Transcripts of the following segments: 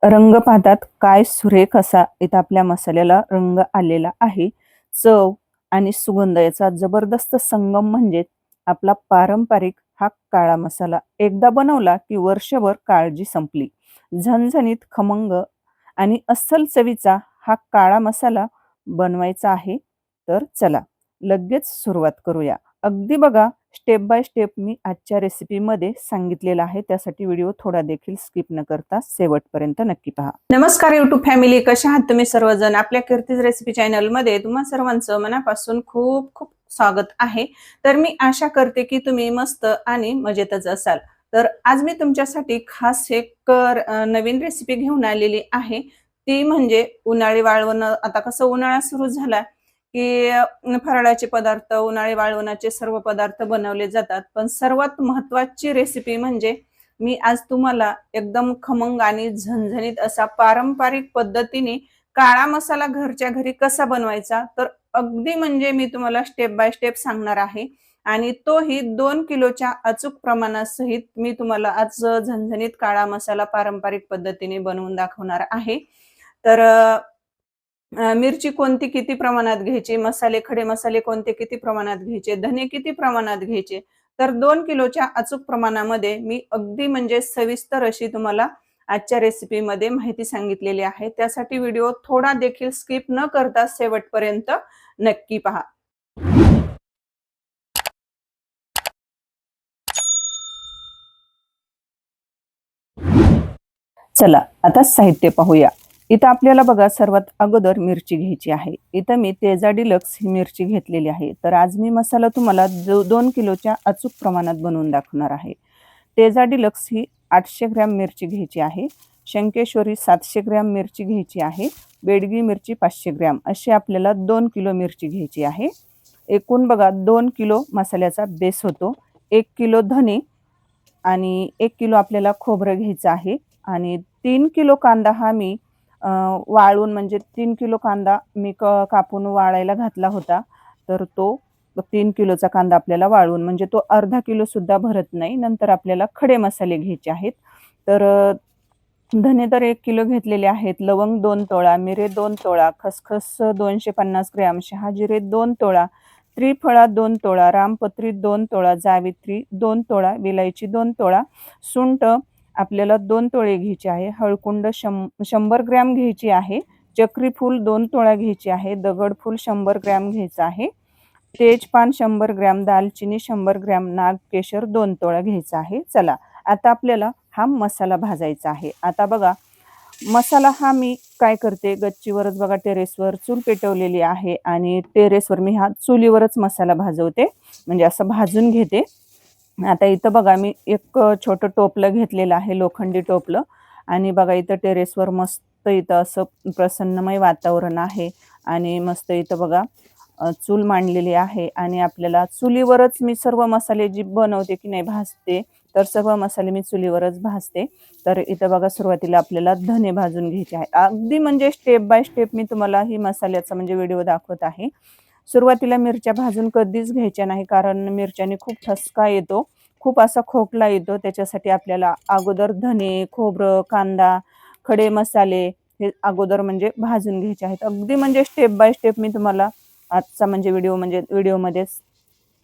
रंग पाहतात काय सुरेख असा इथं आपल्या मसाल्याला रंग आलेला आहे. चव आणि सुगंध याचा जबरदस्त संगम म्हणजे आपला पारंपरिक हा काळा मसाला. एकदा बनवला की वर्षभर काळजी संपली. झणझणीत, खमंग आणि अस्सल चवीचा हा काळा मसाला बनवायचा आहे. तर चला लगेच सुरुवात करूया. अगदी बघा स्टेप बाय स्टेप मी आजच्या रेसिपीमध्ये सांगितलेलं आहे. त्यासाठी व्हिडिओ थोडा देखील स्किप न करता शेवटपर्यंत नक्की पहा. नमस्कार यूट्यूब फॅमिली, कशा आहात तुम्ही सर्वजण? आपल्या कीर्तीज रेसिपी चॅनलमध्ये तुम्हा सर्वांचं मनापासून खूप खूप स्वागत आहे. तर मी आशा करते की तुम्ही मस्त आणि मजेतच असाल. तर आज मी तुमच्यासाठी खास एक नवीन रेसिपी घेऊन आलेली आहे. ती म्हणजे उन्हाळी वाळवण. आता कसं उन्हाळा सुरू झाला की फराळाचे पदार्थ, उन्हाळी वाळवणाचे सर्व पदार्थ बनवले जातात. पण सर्वात महत्त्वाची रेसिपी म्हणजे मी आज तुम्हाला एकदम खमंग आणि झणझणीत असा पारंपरिक पद्धतीने काळा मसाला घरच्या घरी कसा बनवायचा, तर अगदी म्हणजे मी तुम्हाला स्टेप बाय स्टेप सांगणार आहे. आणि तोही 2 किलोच्या अचूक प्रमाणासहित मी तुम्हाला आज झणझणीत काळा मसाला पारंपरिक पद्धतीने बनवून दाखवणार आहे. तर मिरची कोणती किती प्रमाणात घ्यायची, मसाले, खडे मसाले कोणते किती प्रमाणात घ्यायचे, धने किती प्रमाणात घ्यायचे, तर 2 किलोच्या अचूक प्रमाणामध्ये मी अगदी म्हणजे सविस्तर अशी तुम्हाला आजच्या रेसिपीमध्ये माहिती सांगितलेली आहे. त्यासाठी व्हिडिओ थोडा देखील स्किप न करता शेवटपर्यंत नक्की पहा. चला आता साहित्य पाहूया. इथं आपल्याला बघा सर्वात अगोदर मिरची घ्यायची आहे. इथं मी तेजा डिलक्स ही मिरची घेतलेली आहे. तर आज मी मसाला तुम्हाला 2 किलोच्या अचूक प्रमाणात बनवून दाखवणार आहे. तेजा डिलक्स ही 800 ग्रॅम मिरची घ्यायची आहे. शंकेश्वरी 700 ग्रॅम मिरची घ्यायची आहे. बेडगी मिरची 500 ग्रॅम अशी आपल्याला 2 किलो मिरची घ्यायची आहे. एकूण बघा 2 किलो मसाल्याचा बेस होतो. 1 किलो धने आणि 1 किलो आपल्याला खोबरं घ्यायचं आहे. आणि 3 किलो कांदा हा मी वाळून म्हणजे 3 किलो कांदा मी कापून वाळायला घातला होता. तर तो 3 किलोचा कांदा आपल्याला वाळवून म्हणजे तो अर्धा किलो सुद्धा भरत नाही. नंतर आपल्याला खडे मसाले घ्यायचे आहेत. तर धने तर 1 किलो घेतलेले आहेत. लवंग 2 तोळा, मिरे 2 तोळा, खसखस 250 ग्रॅम, शहाजिरे 2 तोळा, त्रिफळा 2 तोळा, रामपत्री 2 तोळा, जावित्री 2 तोळा, विलायची 2 तोळा, सुंठ आपल्याला 2 तोळे घ्यायचे आहे. हळकुंड 100 ग्रॅम घ्यायची आहे. चक्री फूल 2 तोळा घ्यायची आहे. दगडफूल 100 ग्रॅम घ्यायचं आहे. तेजपान 100 ग्रॅम, दालचिनी 100 ग्रॅम, नागकेशर 2 तोळा घ्यायचा आहे. चला आता आपल्याला हा मसाला भाजायचा आहे. आता बघा मसाला हा मी काय करते, गच्चीवरच बघा टेरेसवर चूल पेटवलेली आहे आणि टेरेसवर मी हा चुलीवरच मसाला भाजवते, म्हणजे असं भाजून घेते. आता इथं बघा मी एक छोटं टोपलं घेतलेलं आहे, लोखंडी टोपलं. आणि बघा इथं टेरेसवर मस्त इथं असं प्रसन्नमय वातावरण आहे. आणि मस्त इथं बघा चूल मांडलेली आहे आणि आपल्याला चुलीवरच मी सर्व मसाले जी बनवते की नाही भाजते, तर सर्व मसाले मी चुलीवरच भाजते. तर इथं बघा सुरुवातीला आपल्याला धने भाजून घ्यायचे आहे. अगदी म्हणजे स्टेप बाय स्टेप मी तुम्हाला ही मसाल्याचा म्हणजे व्हिडिओ दाखवत आहे. सुरुवातीला मिरच्या भाजून कधीच घ्यायच्या नाही, कारण मिरच्याने खूप ठसका येतो, खूप असा खोकला येतो. त्याच्यासाठी आपल्याला अगोदर धने, खोबरं, कांदा, खडे मसाले हे अगोदर म्हणजे भाजून घ्यायचे आहेत. अगदी म्हणजे स्टेप बाय स्टेप मी तुम्हाला आजचा म्हणजे व्हिडिओमध्ये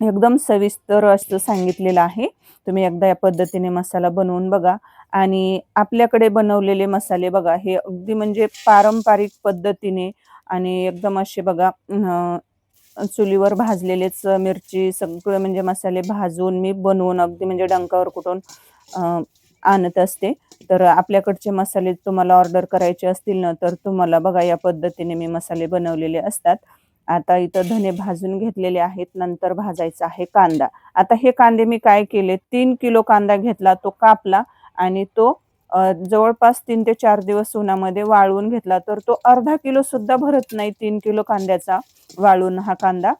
एकदम सविस्तर असं सांगितलेलं आहे. तुम्ही एकदा या पद्धतीने मसाला बनवून बघा. आणि आपल्याकडे बनवलेले मसाले बघा हे अगदी म्हणजे पारंपरिक पद्धतीने आणि एकदम असे बघा चुलीवर भाजलेलेच मिरची सगळे म्हणजे मसाले भाजून मी बनवून अगदी म्हणजे डंकावर कुटून आणत असते. तर आपल्याकडचे मसाले तुम्हाला ऑर्डर करायचे असतील ना, तर तुम्हाला बघा या पद्धतीने मी मसाले बनवलेले असतात. आता इथं धने भाजून घेतलेले आहेत. नंतर भाजायचा आहे कांदा. आता हे कांदे मी काय केले, 3 किलो कांदा घेतला, तो कापला आणि तो जवळपास 3 ते 4 दिवस उन्हामध्ये वाळवून घेतला. तर तो अर्धा किलो सुद्धा भरत नाही 3 किलो कांद्याचा वाळून हा कांदा.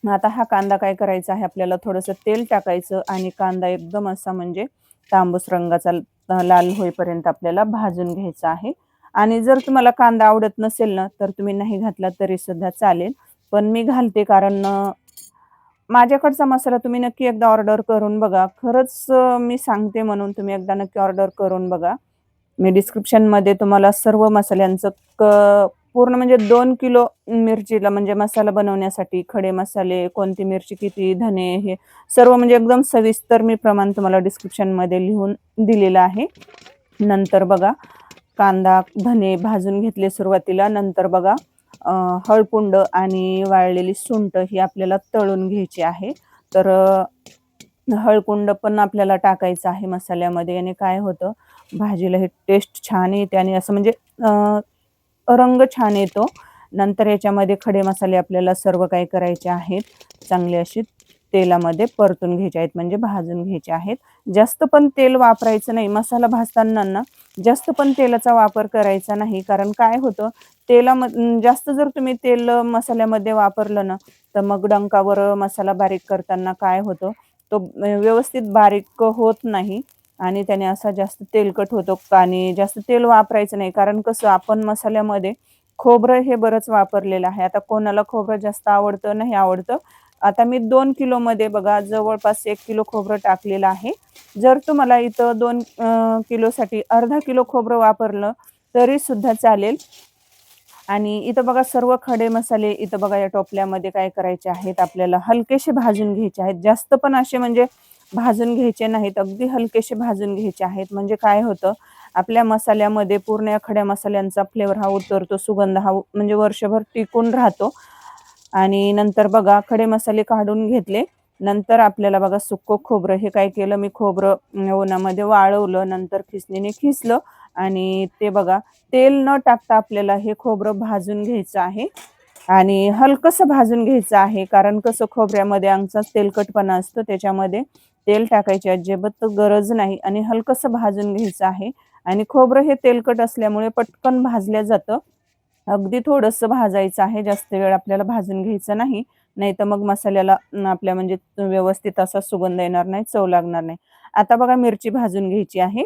आता हा कांदा काय करायचा आहे, आपल्याला थोडंसं तेल टाकायचं आणि कांदा एकदम असा म्हणजे तांबूस रंगाचा लाल होईपर्यंत आपल्याला भाजून घ्यायचा आहे. आणि जर तुम्हाला कांदा आवडत नसेल ना, तर तुम्ही नाही घातला तरी सुद्धा चालेल. पण मी घालते कारण माझ्याकडचा मसाला तुम्ही नक्की एकदा ऑर्डर करून बघा. खरंच मी सांगते म्हणून तुम्ही एकदा नक्की ऑर्डर करून बघा. मी डिस्क्रिप्शनमध्ये तुम्हाला सर्व मसाल्यांचं पूर्ण म्हणजे 2 किलो मिरचीला म्हणजे मसाला बनवण्यासाठी खडे मसाले, कोणती मिरची किती, धने हे सर्व म्हणजे एकदम सविस्तर मी प्रमाण तुम्हाला डिस्क्रिप्शनमध्ये लिहून दिलेलं आहे. नंतर बघा कांदा, धने भाजून घेतले सुरुवातीला. नंतर बघा हळकुंड आणि वाळलेली सुंठ ही आपल्याला तळून घ्यायची आहे. तर हळकुंड पण आपल्याला टाकायचं आहे मसाल्यामध्ये आणि काय होतं भाजीला हे टेस्ट छान येते आणि असं म्हणजे रंग छान येतो. नंतर याच्यामध्ये खडे मसाले आपल्याला सर्व काही करायचे आहेत. चांगले असे तेलामध्ये परतून घ्यायचे आहेत म्हणजे भाजून घ्यायचे आहेत. जास्त पण तेल वापरायचं नाही. मसाला भाजताना ना जास्त पण तेलाचा वापर करायचा नाही. कारण काय होतं जास्त जर तुम्ही तेल मसाल्यामध्ये वापरलं ना, तर मग डंकावर मसाला बारीक करताना काय होतं, तो व्यवस्थित बारीक होत नाही आणि त्याने असा जास्त तेलकट होतो आणि जास्त तेल वापरायचं नाही. कारण कसं आपण मसाल्यामध्ये खोबरं हे बरंच वापरलेलं आहे. आता कोणाला खोबरं जास्त आवडतं, नाही आवडतं. आता मी 2 किलोमध्ये बघा जवळपास 1 किलो खोबरं टाकलेलं आहे. जर तुम्हाला इथं 2 किलोसाठी अर्धा किलो खोबरं वापरलं तरी सुद्धा चालेल. आणि इथं बघा सर्व खडे मसाले इथं बघा या टोपल्यामध्ये काय करायचे आहेत आपल्याला हलकेसे भाजून घ्यायचे आहेत. जास्त पण असे म्हणजे भाजून घ्यायचे नाहीत. अगदी हलकेसे भाजून घ्यायचे आहेत. म्हणजे काय होतं आपल्या मसाल्यामध्ये पूर्ण या खड्या मसाल्यांचा फ्लेवर हा उतरतो, सुगंध हा म्हणजे वर्षभर टिकून राहतो. आणि नंतर बघा खडे मसाले काढून घेतले. नंतर आपल्याला बघा सुक्कं खोबरं हे काय केलं मी खोबरं उन्हामध्ये वाळवलं. नंतर खिसणीने खिसलं आणि ते बघा तेल न टाकता आपल्याला हे खोबरं भाजून घ्यायचं आहे आणि हलकंसं भाजून घ्यायचं आहे. कारण कसं खोबऱ्यामध्ये आमचाच तेलकटपणा असतो, त्याच्यामध्ये तेल टाकायची अजिबात गरज नाही आणि हलकंसं भाजून घ्यायचं आहे. आणि खोबरं हे तेलकट असल्यामुळे पटकन भाजलं जातं. अगदी थोडंसं भाजायचं आहे, जास्त वेळ आपल्याला भाजून घ्यायचं नाही. नाहीतर मग मसाल्याला आपल्या म्हणजे व्यवस्थित असा सुगंध येणार नाही, चव लागणार नाही. आता बघा मिरची भाजून घ्यायची आहे.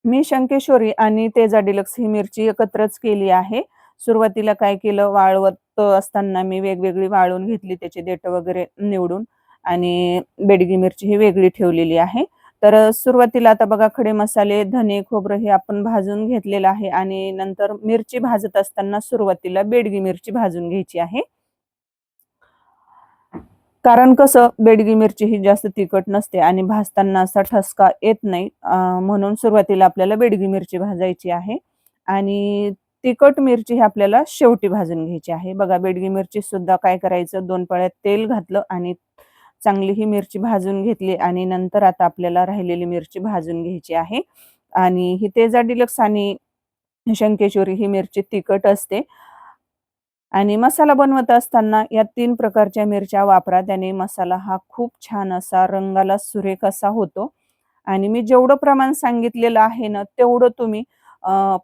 मी शंकेश्वरी आणि तेजा डिलक्स ही मिरची एकत्रच केली आहे. सुरुवातीला काय केलं, वाळवत असताना मी वेगवेगळी वाळवून घेतली, त्याचे देठं वगैरे निवडून आणि बेडगी मिरची ही वेगळी ठेवलेली आहे. तर सुरुवातीला आता बघा खडे मसाले, धने, खोबरं हे आपण भाजून घेतलेलं आहे आणि नंतर मिरची भाजत असताना सुरुवातीला बेडगी मिरची भाजून घ्यायची आहे. कारण कसं बेडगी मिरची ही जास्त तिखट नसते आणि भाजताना असा ठसका येत नाही. म्हणून सुरुवातीला आपल्याला बेडगी मिरची भाजायची आहे आणि तिखट मिरची ही आपल्याला शेवटी भाजून घ्यायची आहे. बघा बेडगी मिरची सुद्धा काय करायचं 2 पळ्यात तेल घातलं आणि चांगली ही मिरची भाजून घेतली आणि नंतर आता आपल्याला राहिलेली मिरची भाजून घ्यायची आहे. आणि ही तेजा डिलक्स आणि शंकेश्वरी ही मिरची तिखट असते. आणि मसाला बनवत असताना या 3 प्रकारच्या मिरच्या वापरा. त्याने मसाला हा खूप छान असा रंगाला सुरेख असा होतो. आणि मी जेवढं प्रमाण सांगितलेलं आहे ना, तेवढं तुम्ही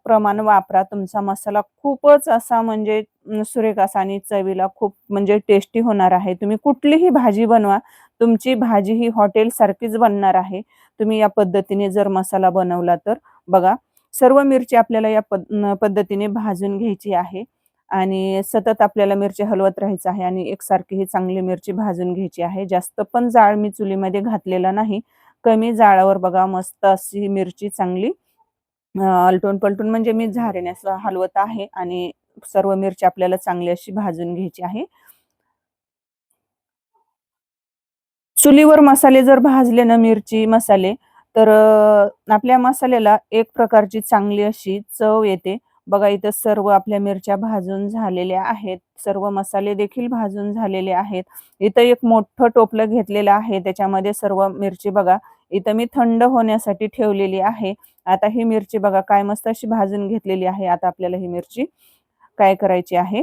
प्रमाण वापरा. तुमचा मसाला खूपच असा म्हणजे सुरेख असा आणि चवीला खूप म्हणजे टेस्टी होणार आहे. तुम्ही कुठलीही भाजी बनवा, तुमची भाजी ही हॉटेलसारखीच बनणार आहे. तुम्ही या पद्धतीने जर मसाला बनवला तर. बघा, सर्व मिरची आपल्याला या पद्धतीने भाजून घ्यायची आहे. आणि सतत आपल्याला मिरची हलवत राहायचं आहे आणि एकसारखी ही चांगली मिरची भाजून घ्यायची आहे. जास्त पण जाळ मी चुलीमध्ये घातलेला नाही. कमी जाळावर बघा मस्त अशी मिरची चांगली आलटून-पलटून म्हणजे मी झाऱ्याने असं हलवत आहे आणि सर्व मिरची आपल्याला चांगली अशी भाजून घ्यायची आहे. चुलीवर मसाले जर भाजले ना मिरची, मसाले, तर आपल्या मसाल्याला एक प्रकारची चांगली अशी चव येते. बघा इथं सर्व आपल्या मिरच्या भाजून झालेल्या आहेत. सर्व मसाले देखील भाजून झालेले आहेत. इथं एक मोठं टोपलं घेतलेलं आहे. त्याच्यामध्ये सर्व मिरची बघा, इथं मी थंड होण्यासाठी ठेवलेली आहे. आता ही मिरची बघा काय मस्त अशी भाजून घेतलेली आहे. आता आपल्याला ही मिरची काय करायची आहे,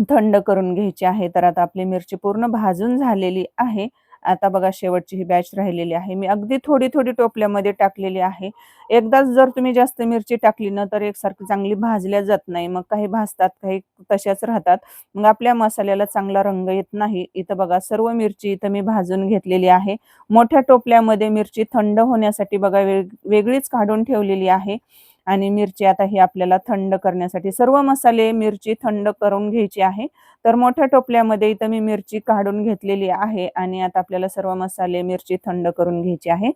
थंड करून घ्यायची आहे. तर आता आपली मिरची पूर्ण भाजून झालेली आहे. आता बघा शेवटची ही बॅच राहिलेली आहे. मी अगदी थोडी-थोडी टोपल्यामध्ये टाकलेली आहे. एकदाच जर तुम्ही जास्त मिरची टाकली ना, तर एकसारखी चांगली भाजल्या जात नाही. मग काही भाजतात, काही तशाच राहतात. मग आपल्या मसाल्याला चांगला रंग येत नाही. इथं बघा सर्व मिरची इथं मी भाजून घेतलेली आहे. मोठ्या टोपल्यामध्ये मिरची थंड होण्यासाठी बघा वेगळीच काढून ठेवलेली आहे. आणि मिरची आता ही आपल्याला थंड करण्यासाठी सर्व मसाले, मिरची थंड करून घ्यायची आहे. तर मोठ्या टोपल्यामध्ये इथं मी मिरची काढून घेतलेली आहे आणि आता आपल्याला सर्व मसाले, मिरची थंड करून घ्यायची आहे.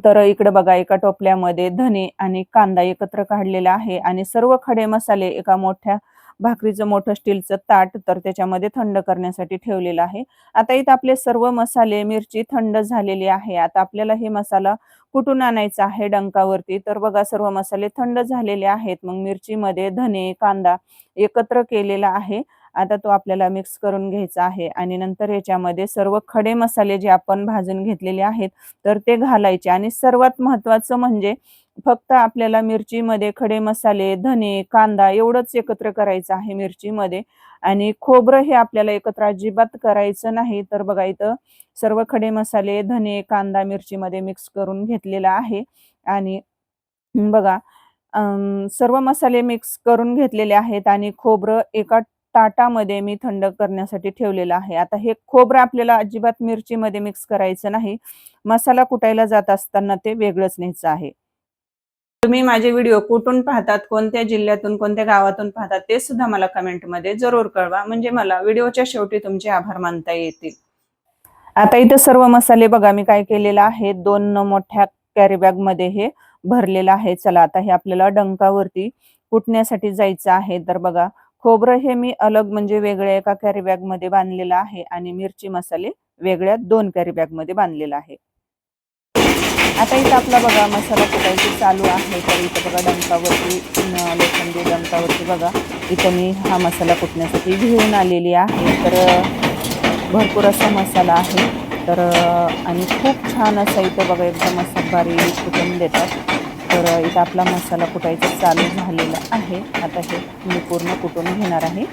तर इकडे बघा एका टोपल्यामध्ये धने आणि कांदा एकत्र काढलेला आहे आणि सर्व खडे मसाले एका मोठ्या भाकरीचं मोठं स्टीलचं ताट तर त्याच्यामध्ये थंड करण्यासाठी ठेवलेलं आहे. आता इथं आपले सर्व मसाले, मिरची थंड झालेली आहे. आता आपल्याला हे मसाला कुठून आणायचा आहे डंकावरती. तर बघा सर्व मसाले थंड झालेले आहेत. मग मिरचीमध्ये धने, कांदा एकत्र केलेला आहे. आता तो आपल्याला मिक्स करून घ्यायचा आहे आणि नंतर याच्यामध्ये सर्व खडे मसाले जे आपण भाजून घेतलेले आहेत तर ते घालायचे आणि सर्वात महत्त्वाचं म्हणजे फक्त आपल्याला मिरचीमध्ये खडे मसाले, धने, कांदा एवढंच एकत्र करायचं आहे मिरचीमध्ये आणि खोबरं हे आपल्याला एकत्र अजिबात करायचं नाही. तर बघा इथं सर्व खडे मसाले, धने, कांदा मिरचीमध्ये मिक्स करून घेतलेला आहे आणि बघा सर्व मसाले मिक्स करून घेतलेले आहेत आणि खोबरं एका ताटामध्ये मी थंड करण्यासाठी ठेवलेलं आहे. आता हे खोबरं आपल्याला अजिबात मिरचीमध्ये मिक्स करायचं नाही. मसाला कुटायला जात असताना ते वेगळंच न्यायचं आहे. तुम्ही माझे व्हिडिओ कुठून पाहतात, कोणत्या जिल्ह्यातून, कोणत्या गावातून पाहतात ते सुद्धा मला कमेंटमध्ये जरूर कळवा. म्हणजे मला व्हिडिओच्या शेवटी तुमचे आभार मानता येतील. आता इथं सर्व मसाले बघा मी काय केलेलं आहे 2 मोठ्या कॅरी बॅगमध्ये हे भरलेलं आहे. चला आता हे आपल्याला डंकावरती कुटण्यासाठी जायचं आहे. तर बघा खोबरं हे मी अलग म्हणजे वेगळ्या एका कॅरी बॅगमध्ये बांधलेलं आहे आणि मिरची मसाले वेगळ्या 2 कॅरी बॅगमध्ये बांधलेला आहे. आता इथं आपला बघा मसाला कुटायची चालू आहे. तर इथं बघा डंकावरती लोखंडी डंकावरती बघा इथं मी हा मसाला कुटण्यासाठी घेऊन आलेली आहे. तर भरपूर असा मसाला आहे. तर आणि खूप छान असा इथं बघा एकदम असा बारीक कुटून देतात. तर इथं आपला मसाला कुटायचा चालू झालेला आहे. आता हे मी पूर्ण कुटून घेणार आहे.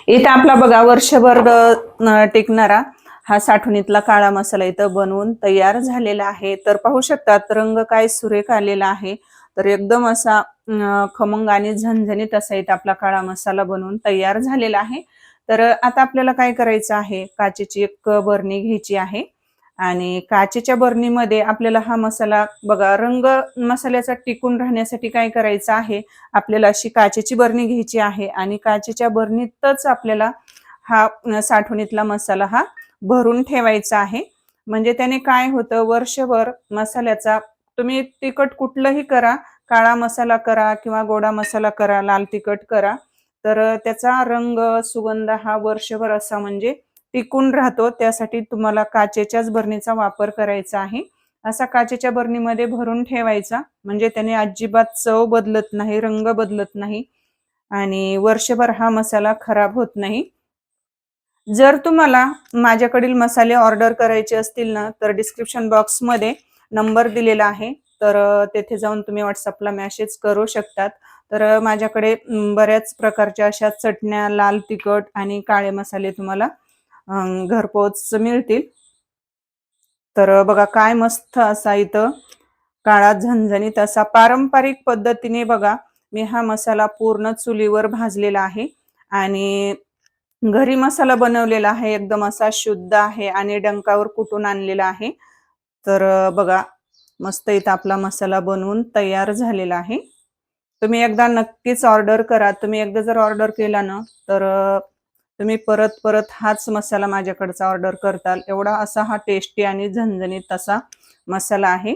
इथं आपला बघा वर्षभर टिकणारा हा साठवणीतला काळा मसाला इथं बनवून तयार झालेला आहे. तर पाहू शकतात रंग काय सुरेख आलेला आहे. तर एकदम असा खमंग आणि झणझणीत असा इथं आपला काळा मसाला बनवून तयार झालेला आहे. तर आता आपल्याला काय करायचं आहे, काचेची एक बरणी घ्यायची आहे आणि काचेच्या बरणीमध्ये आपल्याला हा मसाला बघा रंग मसाल्याचा टिकून राहण्यासाठी काय करायचं आहे, आपल्याला अशी काचेची बरणी घ्यायची आहे आणि काचेच्या बरणीतच आपल्याला हा साठवणीतला मसाला हा भरून ठेवायचा आहे. म्हणजे त्याने काय होतं वर्षभर मसाल्याचा तुम्ही तिखट कुठलंही करा, काळा मसाला करा किंवा गोडा मसाला करा, लाल तिखट करा, तर त्याचा रंग, सुगंध हा वर्षभर असा म्हणजे टिकून राहतो. त्यासाठी तुम्हाला काचेच्याच बरणीचा वापर करायचा आहे. असा काचेच्या बरणीमध्ये भरून ठेवायचा म्हणजे त्याने अजिबात चव बदलत नाही, रंग बदलत नाही आणि वर्षभर हा मसाला खराब होत नाही. जर तुम्हाला माझ्याकडील मसाले ऑर्डर करायचे असतील ना, तर डिस्क्रिप्शन बॉक्समध्ये नंबर दिलेला आहे. तर तेथे जाऊन तुम्ही WhatsAppला मेसेज करू शकतात. तर माझ्याकडे बऱ्याच प्रकारच्या अशा चटण्या, लाल तिखट आणि काळे मसाले तुम्हाला घरपोच मिळतील. तर बघा काय मस्त असा इथं काळा झणझणीत असा पारंपरिक पद्धतीने बघा मी हा मसाला पूर्ण चुलीवर भाजलेला आहे आणि घरी मसाला बनवलेला आहे. एकदम असा शुद्ध आहे आणि डंकावर कुटून आणलेला आहे. तर बघा मस्त इथं आपला मसाला बनवून तयार झालेला आहे. तुम्ही एकदा नक्कीच ऑर्डर करा. तुम्ही एकदा जर ऑर्डर केला ना, तर तुम्ही परत परत हाच मसाला माझ्याकडचा ऑर्डर करताल. एवढा असा हा टेस्टी आणि झणझणीत असा मसाला आहे.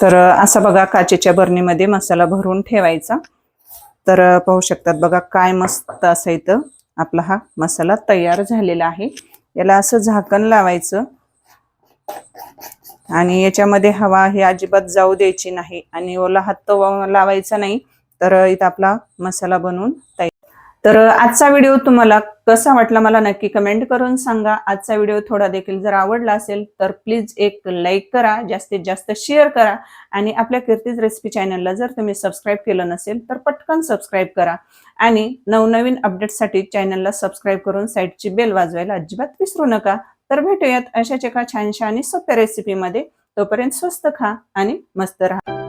तर असा बघा काचेच्या बरणीमध्ये मसाला भरून ठेवायचा. तर पाहू शकतात बघा काय मस्त असं इथं आपला हा मसाला तयार झालेला आहे. याला असं झाकण लावायचं आणि याच्यामध्ये हवा हे अजिबात जाऊ द्यायची नाही आणि ओला हात लावायचा नाही. तर इथं आपला मसाला बनवून तयार. तर आजचा व्हिडिओ तुम्हाला कसा वाटला मला नक्की कमेंट करून सांगा. आजचा व्हिडिओ थोडा देखील जर आवडला असेल तर प्लीज एक लाईक करा, जास्तीत जास्त शेअर करा आणि आपल्या कीर्तीज रेसिपी चॅनलला जर तुम्ही सबस्क्राईब केलं नसेल तर पटकन सबस्क्राईब करा आणि नवनवीन अपडेटसाठी चॅनलला सबस्क्राईब करून साईडची बेल वाजवायला अजिबात विसरू नका. तर भेटूयात अशाच एका छानशा आणि सोप्या रेसिपीमध्ये. तोपर्यंत स्वस्त खा आणि मस्त राहा.